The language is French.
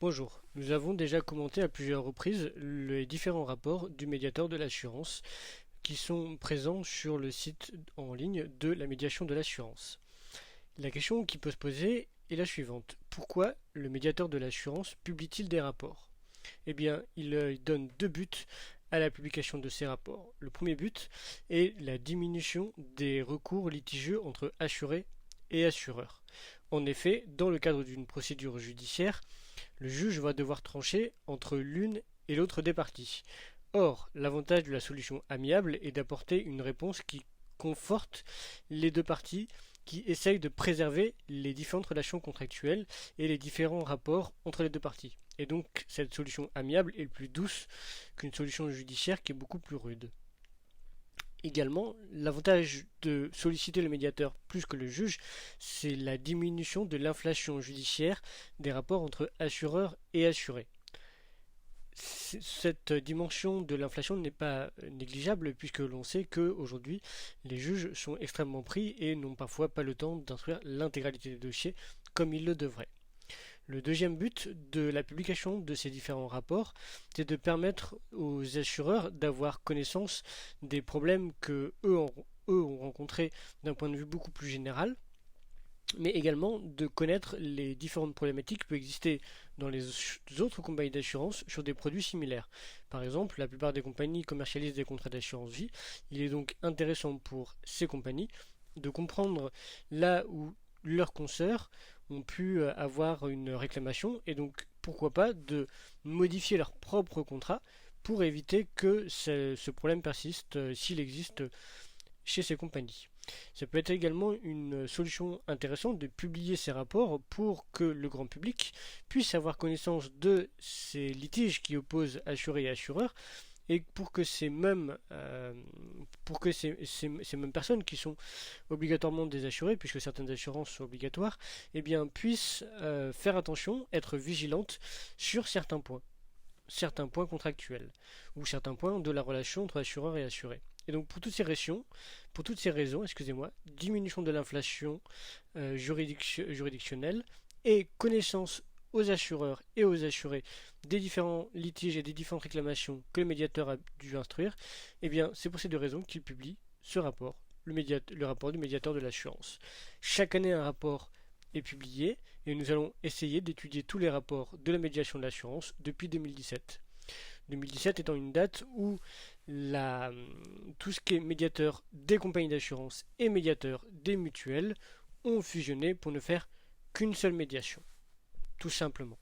Bonjour, nous avons déjà commenté à plusieurs reprises les différents rapports du médiateur de l'assurance qui sont présents sur le site en ligne de la médiation de l'assurance. La question qui peut se poser est la suivante. Pourquoi le médiateur de l'assurance publie-t-il des rapports? Eh bien, il donne deux buts à la publication de ces rapports. Le premier but est la diminution des recours litigieux entre assurés et assureurs. En effet, dans le cadre d'une procédure judiciaire, le juge va devoir trancher entre l'une et l'autre des parties. Or, l'avantage de la solution amiable est d'apporter une réponse qui conforte les deux parties, qui essayent de préserver les différentes relations contractuelles et les différents rapports entre les deux parties. Et donc, cette solution amiable est plus douce qu'une solution judiciaire qui est beaucoup plus rude. Également, l'avantage de solliciter le médiateur plus que le juge, c'est la diminution de l'inflation judiciaire des rapports entre assureurs et assurés. Cette dimension de l'inflation n'est pas négligeable puisque l'on sait qu'aujourd'hui les juges sont extrêmement pris et n'ont parfois pas le temps d'instruire l'intégralité des dossiers comme ils le devraient. Le deuxième but de la publication de ces différents rapports, c'est de permettre aux assureurs d'avoir connaissance des problèmes que eux ont rencontrés d'un point de vue beaucoup plus général, mais également de connaître les différentes problématiques qui peuvent exister dans les autres compagnies d'assurance sur des produits similaires. Par exemple, la plupart des compagnies commercialisent des contrats d'assurance vie. Il est donc intéressant pour ces compagnies de comprendre là où leurs consoeurs ont pu avoir une réclamation et donc pourquoi pas de modifier leur propre contrat pour éviter que ce problème persiste s'il existe chez ces compagnies. Ça peut être également une solution intéressante de publier ces rapports pour que le grand public puisse avoir connaissance de ces litiges qui opposent assurés et assureurs et pour que ces mêmes personnes qui sont obligatoirement des assurés, puisque certaines assurances sont obligatoires, eh bien, puissent faire attention, être vigilantes sur certains points contractuels, ou certains points de la relation entre assureur et assuré. Et donc pour toutes ces raisons, diminution de l'inflation juridictionnelle et connaissance aux assureurs et aux assurés des différents litiges et des différentes réclamations que le médiateur a dû instruire, eh bien c'est pour ces deux raisons qu'il publie ce rapport, le rapport du médiateur de l'assurance. Chaque année un rapport est publié et nous allons essayer d'étudier tous les rapports de la médiation de l'assurance depuis 2017. 2017 étant une date où tout ce qui est médiateur des compagnies d'assurance et médiateur des mutuelles ont fusionné pour ne faire qu'une seule médiation, tout simplement.